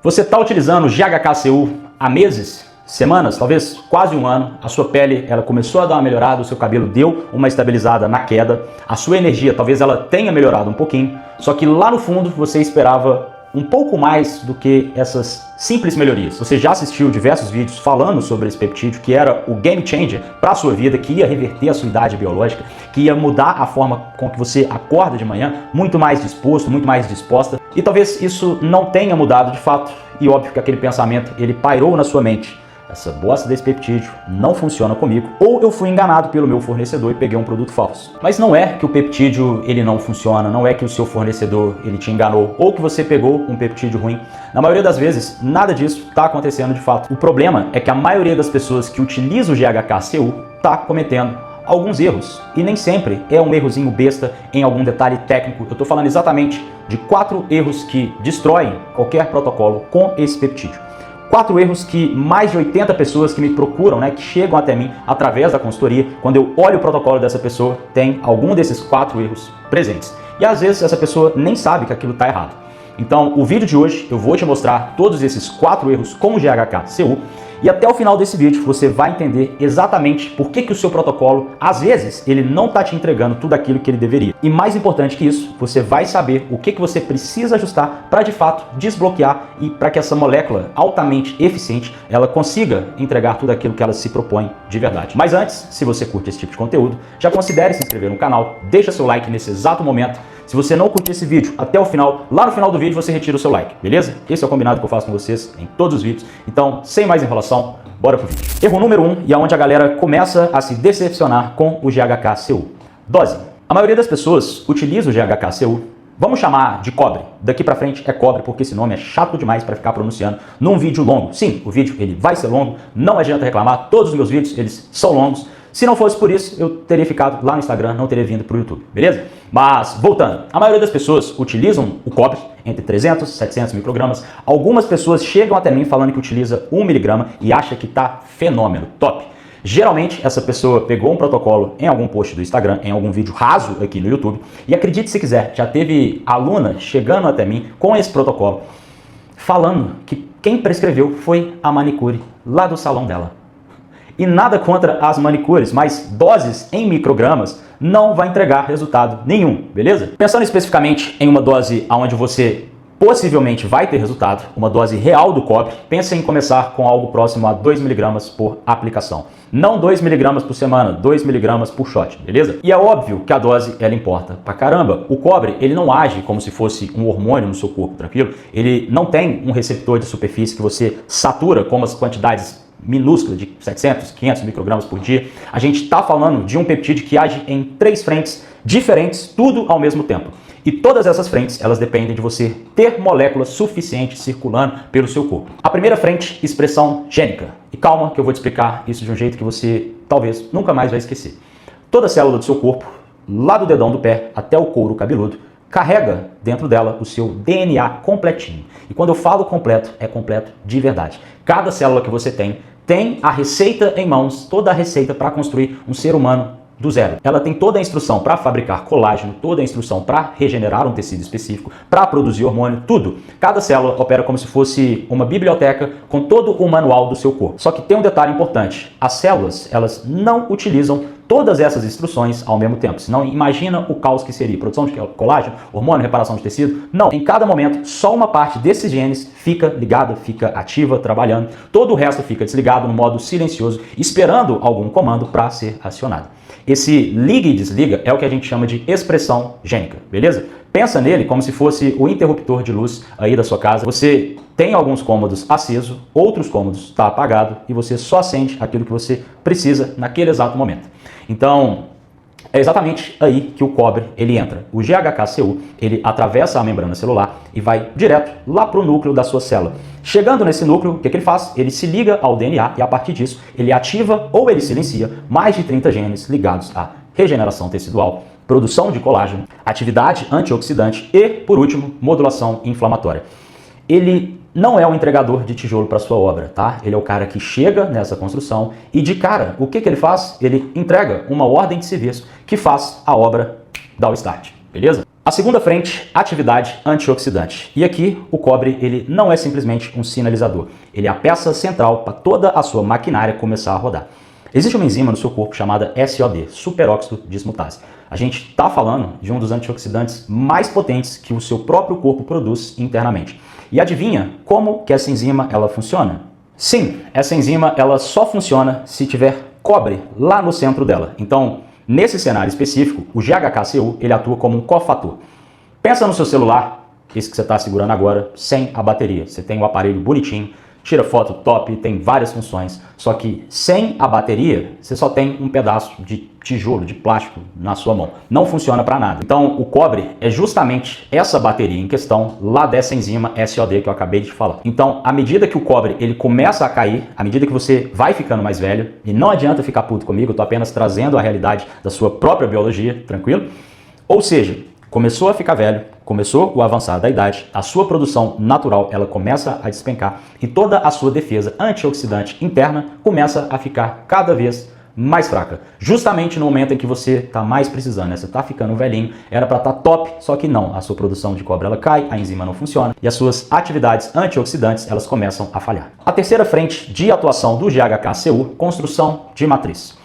Você está utilizando o GHK-Cu há meses, semanas, talvez quase um ano, a sua pele ela começou a dar uma melhorada, o seu cabelo deu uma estabilizada na queda, a sua energia talvez ela tenha melhorado um pouquinho, só que lá no fundo você esperava um pouco mais do que essas simples melhorias. Você já assistiu diversos vídeos falando sobre esse peptídeo, que era o game changer para a sua vida, que ia reverter a sua idade biológica, que ia mudar a forma com que você acorda de manhã, muito mais disposto, muito mais disposta. E talvez isso não tenha mudado de fato, e óbvio que aquele pensamento ele pairou na sua mente. Essa bosta desse peptídeo não funciona comigo, ou eu fui enganado pelo meu fornecedor e peguei um produto falso. Mas não é que o peptídeo ele não funciona, não é que o seu fornecedor ele te enganou, ou que você pegou um peptídeo ruim. Na maioria das vezes, nada disso está acontecendo de fato. O problema é que a maioria das pessoas que utilizam o GHK-Cu está cometendo alguns erros, e nem sempre é um errozinho besta em algum detalhe técnico. Eu estou falando exatamente de 4 erros que destroem qualquer protocolo com esse peptídeo. 4 erros que mais de 80 pessoas que me procuram, que chegam até mim através da consultoria, quando eu olho o protocolo dessa pessoa, tem algum desses 4 erros presentes. E às vezes essa pessoa nem sabe que aquilo está errado. Então, o vídeo de hoje eu vou te mostrar todos esses 4 erros com o GHK-Cu, e até o final desse vídeo você vai entender exatamente por que o seu protocolo, às vezes, ele não está te entregando tudo aquilo que ele deveria. E mais importante que isso, você vai saber o que você precisa ajustar para de fato desbloquear e para que essa molécula altamente eficiente, ela consiga entregar tudo aquilo que ela se propõe de verdade. Mas antes, se você curte esse tipo de conteúdo, já considere se inscrever no canal, deixa seu like nesse exato momento. Se você não curtir esse vídeo até o final, lá no final do vídeo você retira o seu like, beleza? Esse é o combinado que eu faço com vocês em todos os vídeos. Então, sem mais enrolação, bora pro vídeo. Erro número 1, e aonde a galera começa a se decepcionar com o GHK-Cu. Dose. A maioria das pessoas utiliza o GHK-Cu, vamos chamar de cobre. Daqui pra frente é cobre, porque esse nome é chato demais para ficar pronunciando num vídeo longo. Sim, o vídeo ele vai ser longo, não adianta reclamar, todos os meus vídeos eles são longos. Se não fosse por isso, eu teria ficado lá no Instagram, não teria vindo para o YouTube, beleza? Mas, voltando, a maioria das pessoas utilizam o cobre entre 300 e 700 microgramas. Algumas pessoas chegam até mim falando que utiliza 1 miligrama e acha que tá fenômeno, top. Geralmente, essa pessoa pegou um protocolo em algum post do Instagram, em algum vídeo raso aqui no YouTube, e acredite se quiser, já teve aluna chegando até mim com esse protocolo, falando que quem prescreveu foi a manicure lá do salão dela. E nada contra as manicures, mas doses em microgramas não vai entregar resultado nenhum, beleza? Pensando especificamente em uma dose onde você possivelmente vai ter resultado, uma dose real do cobre, pense em começar com algo próximo a 2 miligramas por aplicação. Não 2 miligramas por semana, 2 miligramas por shot, beleza? E é óbvio que a dose, ela importa pra caramba. O cobre, ele não age como se fosse um hormônio no seu corpo, tranquilo? Ele não tem um receptor de superfície que você satura com as quantidades minúscula de 700, 500 microgramas por dia. A gente está falando de um peptídeo que age em 3 frentes diferentes, tudo ao mesmo tempo. E todas essas frentes, elas dependem de você ter moléculas suficientes circulando pelo seu corpo. A primeira frente, expressão gênica. E calma que eu vou te explicar isso de um jeito que você talvez nunca mais vai esquecer. Toda célula do seu corpo, lá do dedão do pé até o couro cabeludo, carrega dentro dela o seu DNA completinho. E quando eu falo completo, é completo de verdade. Cada célula que você tem a receita em mãos, toda a receita para construir um ser humano do zero. Ela tem toda a instrução para fabricar colágeno, toda a instrução para regenerar um tecido específico, para produzir hormônio, tudo. Cada célula opera como se fosse uma biblioteca com todo o manual do seu corpo. Só que tem um detalhe importante. As células, elas não utilizam todas essas instruções ao mesmo tempo. Senão, imagina o caos que seria produção de colágeno, hormônio, reparação de tecido. Não, em cada momento, só uma parte desses genes fica ligada, fica ativa, trabalhando. Todo o resto fica desligado no modo silencioso, esperando algum comando para ser acionado. Esse liga e desliga é o que a gente chama de expressão gênica, beleza? Pensa nele como se fosse o interruptor de luz aí da sua casa. Você tem alguns cômodos acesos, outros cômodos está apagado e você só acende aquilo que você precisa naquele exato momento. Então, é exatamente aí que o cobre ele entra. O GHK-Cu ele atravessa a membrana celular e vai direto lá para o núcleo da sua célula. Chegando nesse núcleo, o que ele faz? Ele se liga ao DNA e a partir disso ele ativa ou ele silencia mais de 30 genes ligados à regeneração tecidual, produção de colágeno, atividade antioxidante e, por último, modulação inflamatória. Ele não é o entregador de tijolo para sua obra, tá? Ele é o cara que chega nessa construção e de cara, o que ele faz? Ele entrega uma ordem de serviço que faz a obra dar o start, beleza? A segunda frente, atividade antioxidante. E aqui o cobre ele não é simplesmente um sinalizador, ele é a peça central para toda a sua maquinária começar a rodar. Existe uma enzima no seu corpo chamada SOD, superóxido dismutase. A gente está falando de um dos antioxidantes mais potentes que o seu próprio corpo produz internamente. E adivinha como que essa enzima ela funciona? Sim, essa enzima ela só funciona se tiver cobre lá no centro dela. Então, nesse cenário específico, o GHKCU ele atua como um cofator. Pensa no seu celular, esse que você está segurando agora, sem a bateria. Você tem o aparelho bonitinho, tira foto top, tem várias funções, só que sem a bateria, você só tem um pedaço de tijolo, de plástico na sua mão. Não funciona para nada. Então, o cobre é justamente essa bateria em questão lá dessa enzima SOD que eu acabei de falar. Então, à medida que o cobre ele começa a cair, à medida que você vai ficando mais velho, e não adianta ficar puto comigo, eu tô apenas trazendo a realidade da sua própria biologia, tranquilo? Ou seja, começou a ficar velho, começou o avançar da idade, a sua produção natural ela começa a despencar e toda a sua defesa antioxidante interna começa a ficar cada vez mais fraca. Justamente no momento em que você está mais precisando, né? Você está ficando velhinho, era para estar top, só que não. A sua produção de cobre ela cai, a enzima não funciona e as suas atividades antioxidantes elas começam a falhar. A terceira frente de atuação do GHKCU, construção de matriz.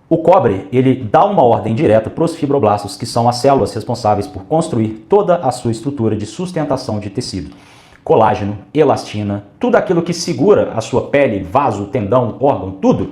O cobre, ele dá uma ordem direta para os fibroblastos, que são as células responsáveis por construir toda a sua estrutura de sustentação de tecido. Colágeno, elastina, tudo aquilo que segura a sua pele, vaso, tendão, órgão, tudo.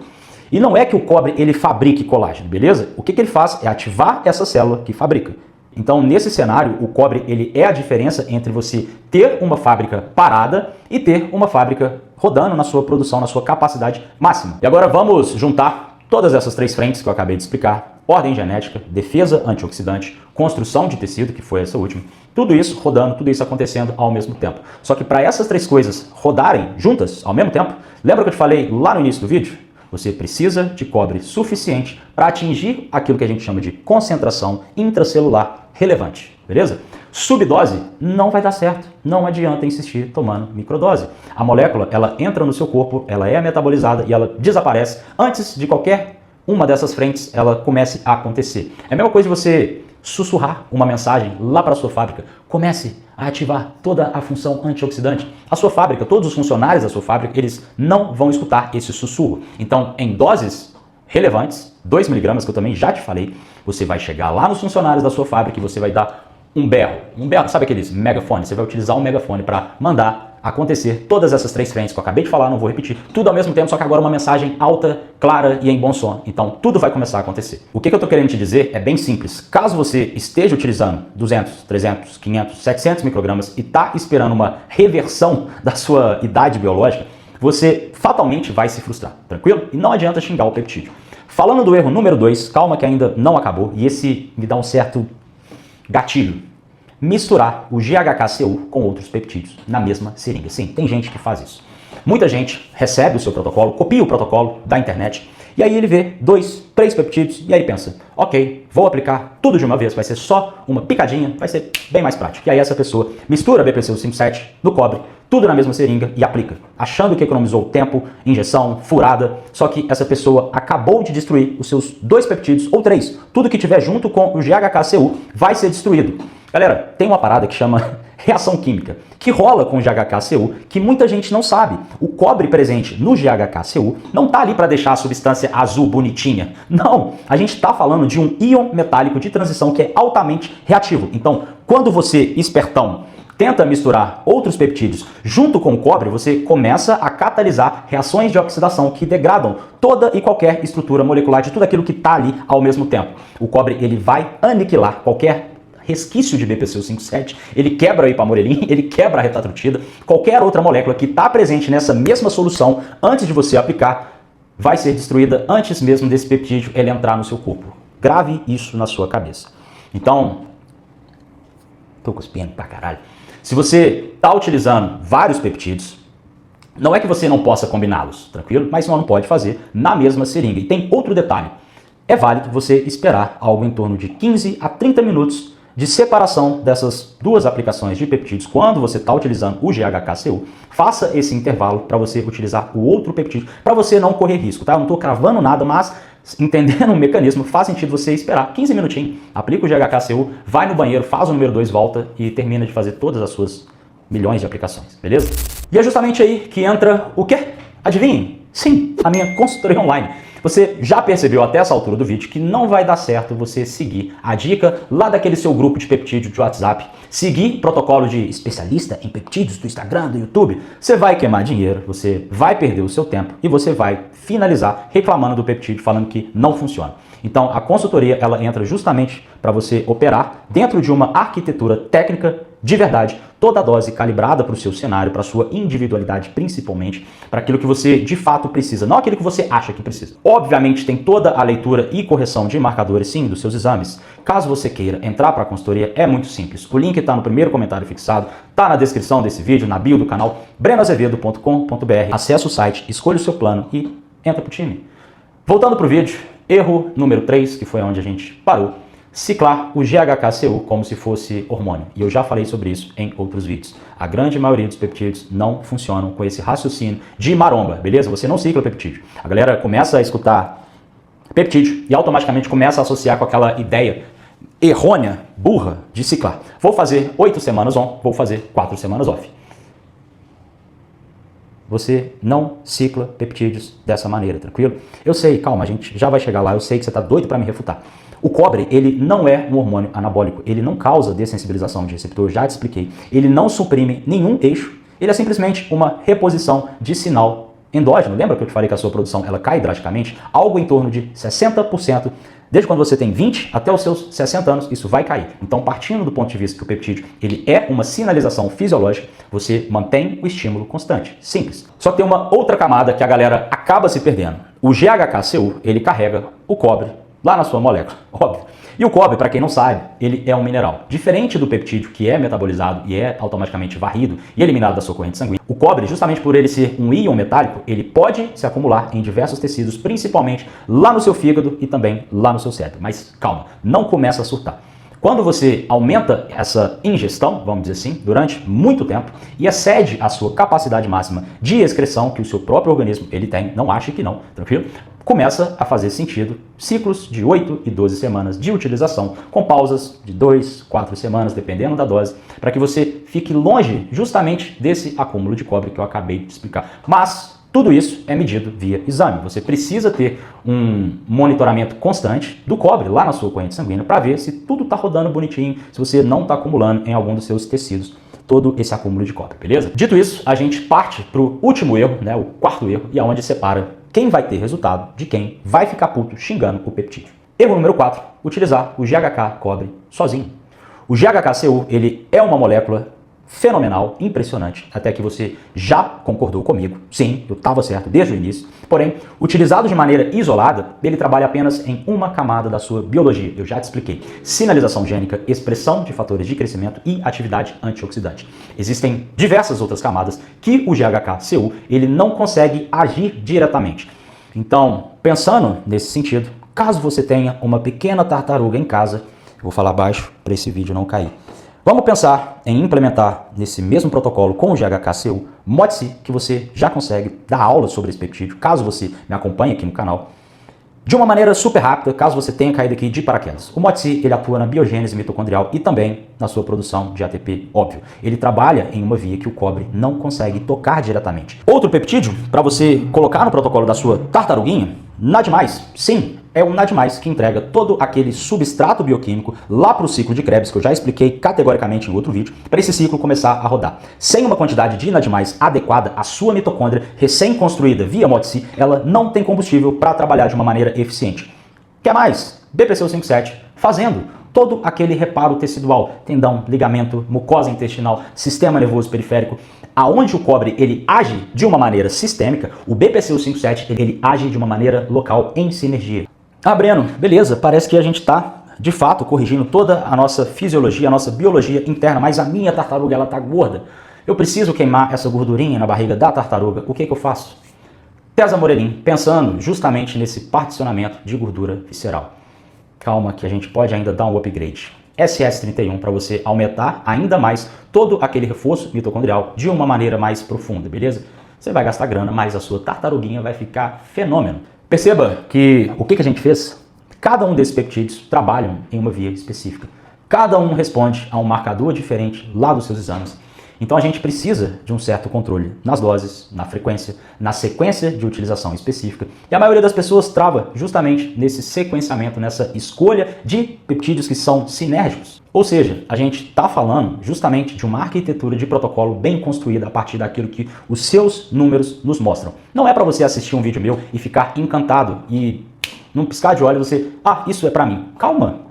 E não é que o cobre ele fabrique colágeno, beleza? O que ele faz é ativar essa célula que fabrica. Então, nesse cenário, o cobre ele é a diferença entre você ter uma fábrica parada e ter uma fábrica rodando na sua produção, na sua capacidade máxima. E agora vamos juntar todas essas três frentes que eu acabei de explicar: ordem genética, defesa antioxidante, construção de tecido, que foi essa última, tudo isso rodando, tudo isso acontecendo ao mesmo tempo. Só que para essas três coisas rodarem juntas ao mesmo tempo, lembra que eu te falei lá no início do vídeo? Você precisa de cobre suficiente para atingir aquilo que a gente chama de concentração intracelular relevante, beleza? Subdose não vai dar certo, não adianta insistir tomando microdose. A molécula, ela entra no seu corpo, ela é metabolizada e ela desaparece antes de qualquer uma dessas frentes ela comece a acontecer. É a mesma coisa de você sussurrar uma mensagem lá para a sua fábrica. Comece a ativar toda a função antioxidante. A sua fábrica, todos os funcionários da sua fábrica, eles não vão escutar esse sussurro. Então, em doses relevantes, 2 mg, que eu também já te falei, você vai chegar lá nos funcionários da sua fábrica e você vai dar um berro, sabe aqueles megafones? Você vai utilizar um megafone para mandar acontecer todas essas três frentes que eu acabei de falar, não vou repetir, tudo ao mesmo tempo, só que agora uma mensagem alta, clara e em bom som. Então tudo vai começar a acontecer. O que eu estou querendo te dizer é bem simples. Caso você esteja utilizando 200, 300, 500, 700 microgramas e está esperando uma reversão da sua idade biológica, você fatalmente vai se frustrar, tranquilo? E não adianta xingar o peptídeo. Falando do erro número 2, calma que ainda não acabou, e esse me dá um certo gatilho: misturar o GHKCU com outros peptídeos na mesma seringa. Sim, tem gente que faz isso. Muita gente recebe o seu protocolo, copia o protocolo da internet, e aí ele vê 2, 3 peptídeos, e aí pensa, ok, vou aplicar tudo de uma vez, vai ser só uma picadinha, vai ser bem mais prático. E aí essa pessoa mistura BPCU 57 no cobre, tudo na mesma seringa e aplica, achando que economizou tempo, injeção, furada, só que essa pessoa acabou de destruir os seus 2 peptídeos, ou 3, tudo que tiver junto com o GHKCU vai ser destruído. Galera, tem uma parada que chama reação química, que rola com o GHKCU, que muita gente não sabe. O cobre presente no GHKCU não está ali para deixar a substância azul bonitinha. Não, a gente está falando de um íon metálico de transição que é altamente reativo. Então, quando você, espertão, tenta misturar outros peptídeos junto com o cobre, você começa a catalisar reações de oxidação que degradam toda e qualquer estrutura molecular de tudo aquilo que está ali ao mesmo tempo. O cobre ele vai aniquilar qualquer resquício de BPCU 57, ele quebra a ipamorelin, ele quebra a retatrutida, qualquer outra molécula que está presente nessa mesma solução antes de você aplicar vai ser destruída antes mesmo desse peptídeo ele entrar no seu corpo. Grave isso na sua cabeça. Então, tô cuspindo pra caralho. Se você está utilizando vários peptídeos, não é que você não possa combiná-los, tranquilo? Mas não pode fazer na mesma seringa. E tem outro detalhe. É válido você esperar algo em torno de 15 a 30 minutos de separação dessas duas aplicações de peptídeos quando você está utilizando o GHKCU. Faça esse intervalo para você utilizar o outro peptídeo, para você não correr risco, tá? Eu não estou cravando nada, mas Entendendo o mecanismo, faz sentido você esperar 15 minutinhos, aplica o GHKCU, vai no banheiro, faz o número 2, volta e termina de fazer todas as suas milhões de aplicações, beleza? E é justamente aí que entra o quê? Adivinhem? Sim, a minha consultoria online. Você já percebeu até essa altura do vídeo que não vai dar certo você seguir a dica lá daquele seu grupo de peptídeo de WhatsApp, seguir protocolo de especialista em peptídeos do Instagram, do YouTube. Você vai queimar dinheiro, você vai perder o seu tempo e você vai finalizar reclamando do peptídeo, falando que não funciona. Então a consultoria ela entra justamente para você operar dentro de uma arquitetura técnica de verdade, toda a dose calibrada para o seu cenário, para a sua individualidade principalmente, para aquilo que você de fato precisa, não aquilo que você acha que precisa. Obviamente tem toda a leitura e correção de marcadores sim dos seus exames. Caso você queira entrar para a consultoria é muito simples. O link está no primeiro comentário fixado, está na descrição desse vídeo, na bio do canal brenoazevedo.com.br. Acesse o site, escolha o seu plano e entra para o time. Voltando para o vídeo, erro número 3, que foi onde a gente parou. Ciclar o GHKCU como se fosse hormônio. E eu já falei sobre isso em outros vídeos. A grande maioria dos peptídeos não funcionam com esse raciocínio de maromba, beleza? Você não cicla peptídeo. A galera começa a escutar peptídeo e automaticamente começa a associar com aquela ideia errônea, burra, de ciclar. Vou fazer 8 semanas on, vou fazer 4 semanas off. Você não cicla peptídeos dessa maneira, tranquilo? Eu sei, calma, a gente já vai chegar lá, eu sei que você está doido para me refutar. O cobre, ele não é um hormônio anabólico, ele não causa dessensibilização de receptor, já te expliquei. Ele não suprime nenhum eixo, ele é simplesmente uma reposição de sinal endógeno. Lembra que eu te falei que a sua produção ela cai drasticamente? Algo em torno de 60%, desde quando você tem 20 até os seus 60 anos, isso vai cair. Então, partindo do ponto de vista que o peptídeo ele é uma sinalização fisiológica, você mantém o estímulo constante. Simples. Só que tem uma outra camada que a galera acaba se perdendo. O GHKCU, ele carrega o cobre lá na sua molécula, óbvio. E o cobre, para quem não sabe, ele é um mineral. Diferente do peptídeo, que é metabolizado e é automaticamente varrido e eliminado da sua corrente sanguínea, o cobre, justamente por ele ser um íon metálico, ele pode se acumular em diversos tecidos, principalmente lá no seu fígado e também lá no seu cérebro. Mas calma, não começa a surtar. Quando você aumenta essa ingestão, vamos dizer assim, durante muito tempo e excede a sua capacidade máxima de excreção que o seu próprio organismo ele tem, não ache que não, tranquilo? Começa a fazer sentido ciclos de 8 e 12 semanas de utilização, com pausas de 2, 4 semanas, dependendo da dose, para que você fique longe justamente desse acúmulo de cobre que eu acabei de explicar. Mas tudo isso é medido via exame. Você precisa ter um monitoramento constante do cobre lá na sua corrente sanguínea para ver se tudo está rodando bonitinho, se você não está acumulando em algum dos seus tecidos todo esse acúmulo de cobre, beleza? Dito isso, a gente parte para o último erro, né, o quarto erro, e é onde separa quem vai ter resultado de quem vai ficar puto xingando o peptídeo. Erro número 4, utilizar o GHK cobre sozinho. O GHKCU, ele é uma molécula fenomenal, impressionante, até que você já concordou comigo. Sim, eu estava certo desde o início. Porém, utilizado de maneira isolada, ele trabalha apenas em uma camada da sua biologia. Eu já te expliquei. Sinalização gênica, expressão de fatores de crescimento e atividade antioxidante. Existem diversas outras camadas que o GHKCU ele não consegue agir diretamente. Então, pensando nesse sentido, caso você tenha uma pequena tartaruga em casa, eu vou falar baixo para esse vídeo não cair. Vamos pensar em implementar nesse mesmo protocolo com o GHKCU MOTS, que você já consegue dar aula sobre esse peptídeo, caso você me acompanhe aqui no canal, de uma maneira super rápida, caso você tenha caído aqui de paraquedas. O MOTS ele atua na biogênese mitocondrial e também na sua produção de ATP, óbvio. Ele trabalha em uma via que o cobre não consegue tocar diretamente. Outro peptídeo, para você colocar no protocolo da sua tartaruguinha, NAD+, sim, é o NAD+, que entrega todo aquele substrato bioquímico lá para o ciclo de Krebs, que eu já expliquei categoricamente em outro vídeo, para esse ciclo começar a rodar. Sem uma quantidade de NAD+, adequada, a sua mitocôndria recém-construída via MOTS, ela não tem combustível para trabalhar de uma maneira eficiente. Quer mais? BPCU57 fazendo todo aquele reparo tecidual, tendão, ligamento, mucosa intestinal, sistema nervoso periférico, aonde o cobre ele age de uma maneira sistêmica, o BPCU57 ele age de uma maneira local em sinergia. Ah, Breno, beleza, parece que a gente está, de fato, corrigindo toda a nossa fisiologia, a nossa biologia interna, mas a minha tartaruga, ela tá gorda. Eu preciso queimar essa gordurinha na barriga da tartaruga, o que eu faço? Tesa Morelim, pensando justamente nesse particionamento de gordura visceral. Calma que a gente pode ainda dar um upgrade. SS31 para você aumentar ainda mais todo aquele reforço mitocondrial de uma maneira mais profunda, beleza? Você vai gastar grana, mas a sua tartaruguinha vai ficar fenômeno. Perceba que o que a gente fez? Cada um desses peptídeos trabalham em uma via específica. Cada um responde a um marcador diferente lá dos seus exames. Então a gente precisa de um certo controle nas doses, na frequência, na sequência de utilização específica. E a maioria das pessoas trava justamente nesse sequenciamento, nessa escolha de peptídeos que são sinérgicos. Ou seja, a gente está falando justamente de uma arquitetura de protocolo bem construída a partir daquilo que os seus números nos mostram. Não é para você assistir um vídeo meu e ficar encantado e num piscar de olhos você, isso é para mim. Calma!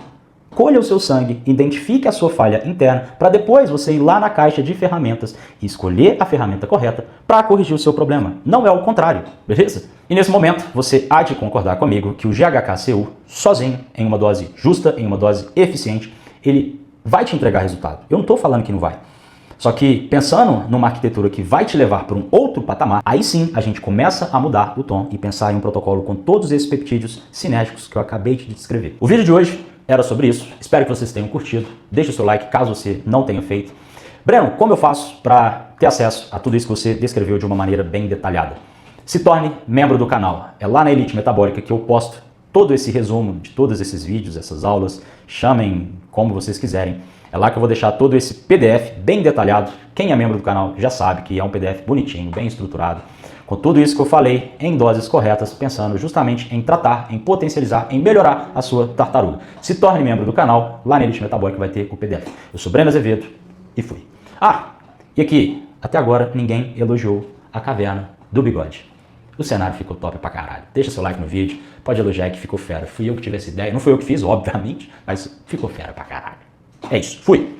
Colha o seu sangue, identifique a sua falha interna, para depois você ir lá na caixa de ferramentas e escolher a ferramenta correta para corrigir o seu problema. Não é o contrário, beleza? E nesse momento, você há de concordar comigo que o GHKCU, sozinho, em uma dose justa, em uma dose eficiente, ele vai te entregar resultado. Eu não estou falando que não vai. Só que pensando numa arquitetura que vai te levar para um outro patamar, aí sim a gente começa a mudar o tom e pensar em um protocolo com todos esses peptídeos sinérgicos que eu acabei de descrever. O vídeo de hoje era sobre isso. Espero que vocês tenham curtido. Deixe o seu like caso você não tenha feito. Breno, como eu faço para ter acesso a tudo isso que você descreveu de uma maneira bem detalhada? Se torne membro do canal. É lá na Elite Metabólica que eu posto todo esse resumo de todos esses vídeos, essas aulas. Chamem como vocês quiserem. É lá que eu vou deixar todo esse PDF bem detalhado. Quem é membro do canal já sabe que é um PDF bonitinho, bem estruturado, com tudo isso que eu falei em doses corretas, pensando justamente em tratar, em potencializar, em melhorar a sua tartaruga. Se torne membro do canal, lá na Elite Metabólica vai ter o PDF. Eu sou Breno Azevedo e fui. E aqui, até agora ninguém elogiou a caverna do bigode. O cenário ficou top pra caralho. Deixa seu like no vídeo, pode elogiar que ficou fera. Fui eu que tive essa ideia, não foi eu que fiz, obviamente, mas ficou fera pra caralho. É isso, fui!